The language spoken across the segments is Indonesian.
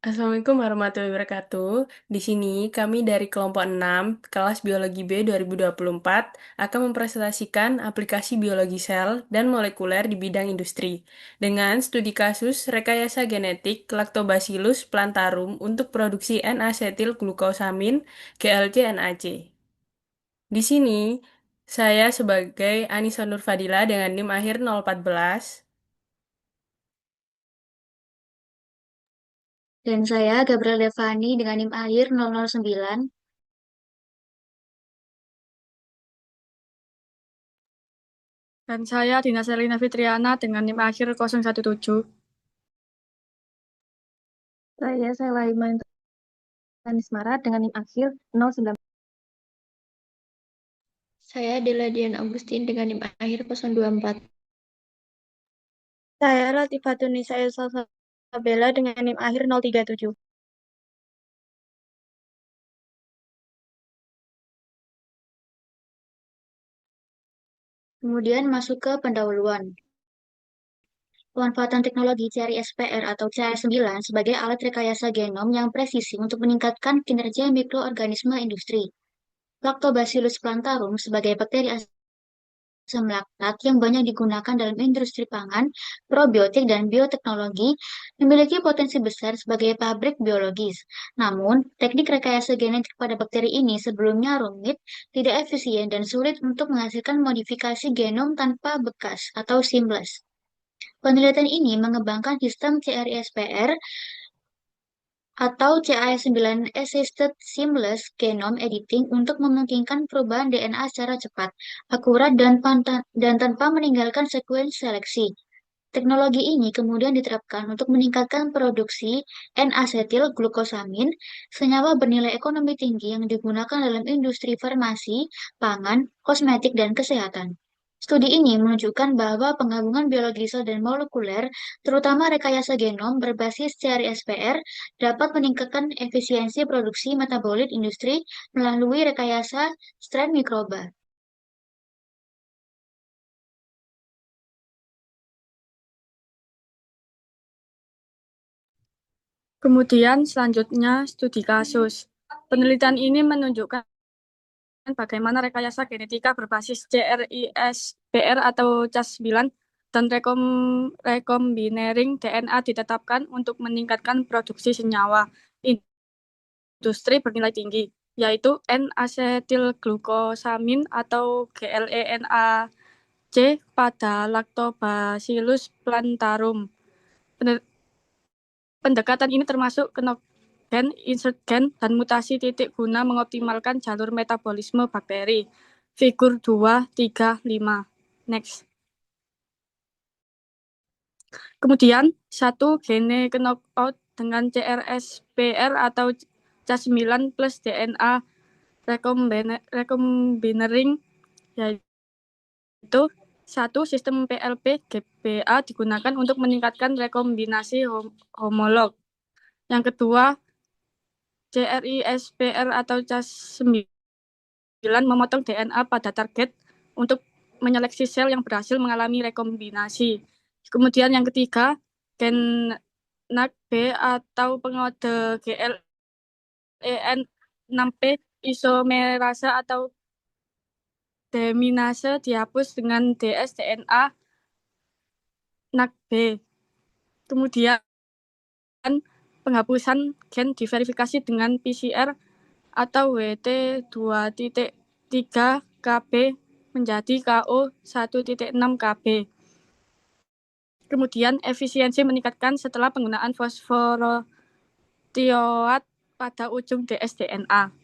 Assalamualaikum warahmatullahi wabarakatuh. Di sini kami dari kelompok 6 kelas Biologi B 2024 akan mempresentasikan aplikasi biologi sel dan molekuler di bidang industri dengan studi kasus rekayasa genetik Lactobacillus plantarum untuk produksi N-asetil glukosamin GLC-NAC. Di sini saya sebagai Anissa Nurfadila dengan NIM akhir 014. Dan saya Gabriel Devani dengan NIM akhir 009. Dan saya Dina Selina Fitriana dengan NIM akhir 017. Saya Selaiman Tanismara dengan NIM akhir 09. Saya Deladian Agustin dengan NIM akhir 024. Saya Latifatun Nisa Salsabella dengan NIM akhir 037. Kemudian masuk ke pendahuluan. Pemanfaatan teknologi CRISPR atau CRIS9 sebagai alat rekayasa genom yang presisi untuk meningkatkan kinerja mikroorganisme industri. Lactobacillus plantarum sebagai bakteri asam laktat yang banyak digunakan dalam industri pangan, probiotik, dan bioteknologi memiliki potensi besar sebagai pabrik biologis. Namun, teknik rekayasa genetik pada bakteri ini sebelumnya rumit, tidak efisien, dan sulit untuk menghasilkan modifikasi genom tanpa bekas atau seamless. Penelitian ini mengembangkan sistem CRISPR atau CAS9 Assisted Seamless Genome Editing untuk memungkinkan perubahan DNA secara cepat, akurat, dan tanpa meninggalkan sekuens seleksi. Teknologi ini kemudian diterapkan untuk meningkatkan produksi N-asetil glukosamin, senyawa bernilai ekonomi tinggi yang digunakan dalam industri farmasi, pangan, kosmetik, dan kesehatan. Studi ini menunjukkan bahwa penggabungan biologi sel dan molekuler, terutama rekayasa genom berbasis CRISPR, dapat meningkatkan efisiensi produksi metabolit industri melalui rekayasa strain mikroba. Kemudian selanjutnya studi kasus. Penelitian ini menunjukkan bagaimana rekayasa genetika berbasis CRISPR atau Cas9 dan rekombinering DNA ditetapkan untuk meningkatkan produksi senyawa industri bernilai tinggi, yaitu N-asetilglukosamin atau GLC-NAC pada Lactobacillus plantarum. Pendekatan ini termasuk knock-gen, insert gen, dan mutasi titik guna mengoptimalkan jalur metabolisme bakteri. Figur 2, 3, 5. Next. Kemudian, satu gene knockout dengan CRISPR atau Cas9 plus DNA recombinering, yaitu satu sistem PLP GBA digunakan untuk meningkatkan rekombinasi homolog. Yang kedua, CRISPR atau Cas9 memotong DNA pada target untuk menyeleksi sel yang berhasil mengalami rekombinasi. Kemudian yang ketiga, gen NACB atau pengode GLEN6P isomerase atau deminase dihapus dengan dsDNA NACB. Kemudian penghapusan gen diverifikasi dengan PCR atau WT2.3 KB menjadi KO1.6 KB. Kemudian efisiensi meningkatkan setelah penggunaan fosforotioat pada ujung dsDNA.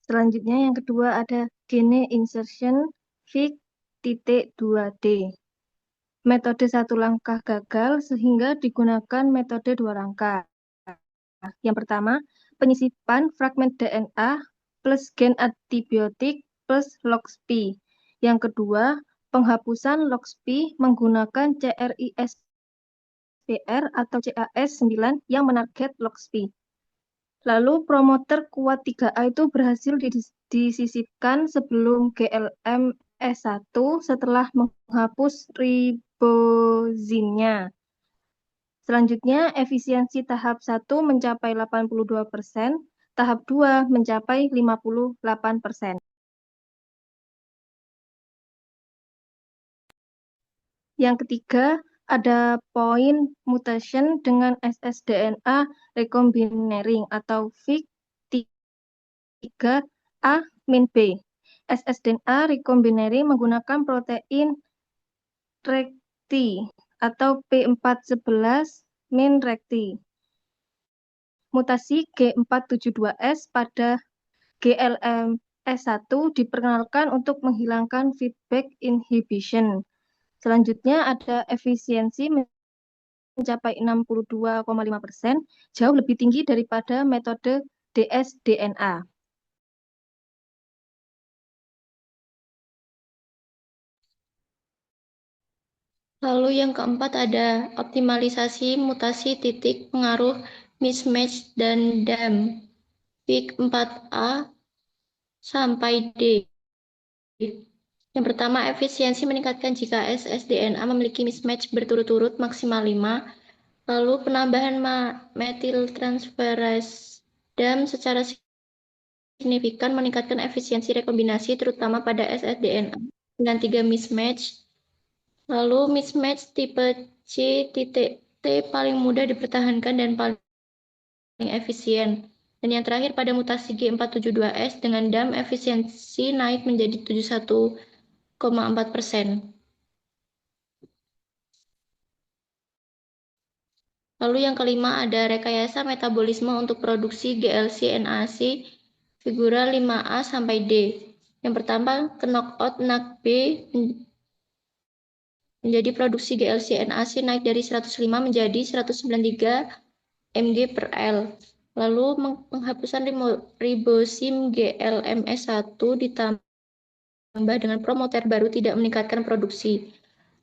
Selanjutnya yang kedua ada gene insertion Fig.2D. Metode satu langkah gagal sehingga digunakan metode dua langkah. Yang pertama, penyisipan fragmen DNA plus gen antibiotik plus LOXP. Yang kedua, penghapusan LOXP menggunakan CRISPR atau CAS9 yang menarget LOXP. Lalu promoter kuat 3A itu berhasil disisipkan sebelum GLM S1 setelah menghapus ribozinnya. Selanjutnya, efisiensi tahap 1 mencapai 82%, tahap 2 mencapai 58%. Yang ketiga, ada poin mutation dengan ssDNA recombinering atau FIG3A-B. ssDNA recombinering menggunakan protein recti atau P411-recti. Mutasi G472S pada GLMS1 diperkenalkan untuk menghilangkan feedback inhibition. Selanjutnya ada efisiensi mencapai 62,5%, jauh lebih tinggi daripada metode dsDNA. Lalu yang keempat ada optimalisasi mutasi titik pengaruh mismatch dan DAM FIG4A sampai D. Yang pertama, efisiensi meningkatkan jika ssDNA memiliki mismatch berturut-turut maksimal 5. Lalu penambahan metiltransferase DAM secara signifikan meningkatkan efisiensi rekombinasi terutama pada ssDNA dengan 3 mismatch. Lalu mismatch tipe C.T paling mudah dipertahankan dan paling efisien. Dan yang terakhir pada mutasi G472S dengan DAM efisiensi naik menjadi 71,4%. Lalu yang kelima ada rekayasa metabolisme untuk produksi GLC-NAC figura 5A sampai D. Yang pertama, knockout NAC-B menjadi produksi GLC-NAC naik dari 105 menjadi 193 mg per L. Lalu penghapusan ribosim GLMS1 ditambah dengan promoter baru tidak meningkatkan produksi.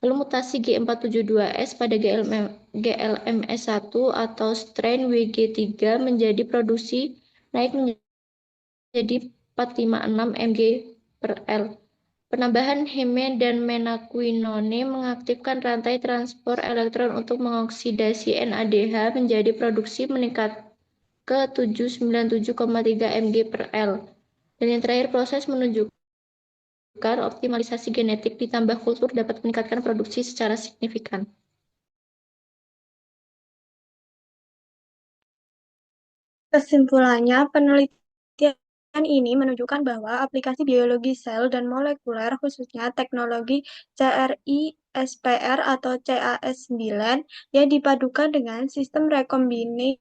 Lalu mutasi G472S pada GLMS1 atau strain WG3 menjadi produksi naik menjadi 456 mg per L. Penambahan heme dan menaquinone mengaktifkan rantai transport elektron untuk mengoksidasi NADH menjadi produksi meningkat ke 797,3 mg per L. Dan yang terakhir, proses menunjukkan optimalisasi genetik ditambah kultur dapat meningkatkan produksi secara signifikan. Kesimpulannya, penelitian ini menunjukkan bahwa aplikasi biologi sel dan molekuler, khususnya teknologi CRISPR atau CAS9, yang dipadukan dengan sistem rekombining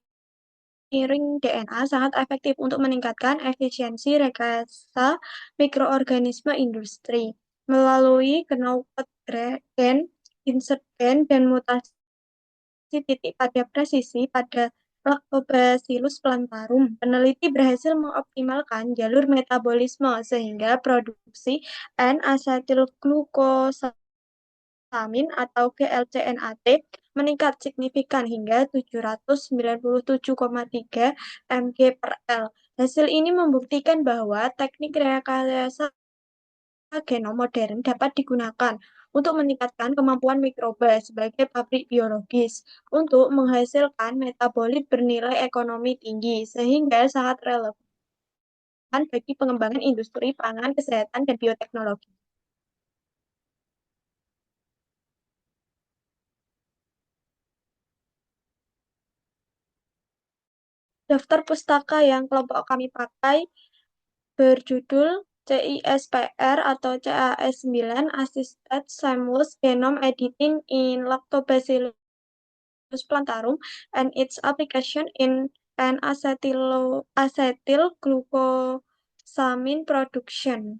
DNA sangat efektif untuk meningkatkan efisiensi rekayasa mikroorganisme industri. Melalui knockout gen, insert gen, dan mutasi titik pada presisi pada Lactobacillus plantarum, peneliti berhasil mengoptimalkan jalur metabolisme sehingga produksi N-asetilglukosamin atau GLC-NAT meningkat signifikan hingga 797,3 mg per L. Hasil ini membuktikan bahwa teknik rekayasa genom modern dapat digunakan untuk meningkatkan kemampuan mikroba sebagai pabrik biologis untuk menghasilkan metabolit bernilai ekonomi tinggi, sehingga sangat relevan bagi pengembangan industri pangan, kesehatan, dan bioteknologi. Daftar pustaka yang kelompok kami pakai berjudul CISPR atau CAS9 Assisted Seamless Genome Editing in Lactobacillus plantarum and its application in N-acetylglucosamine production.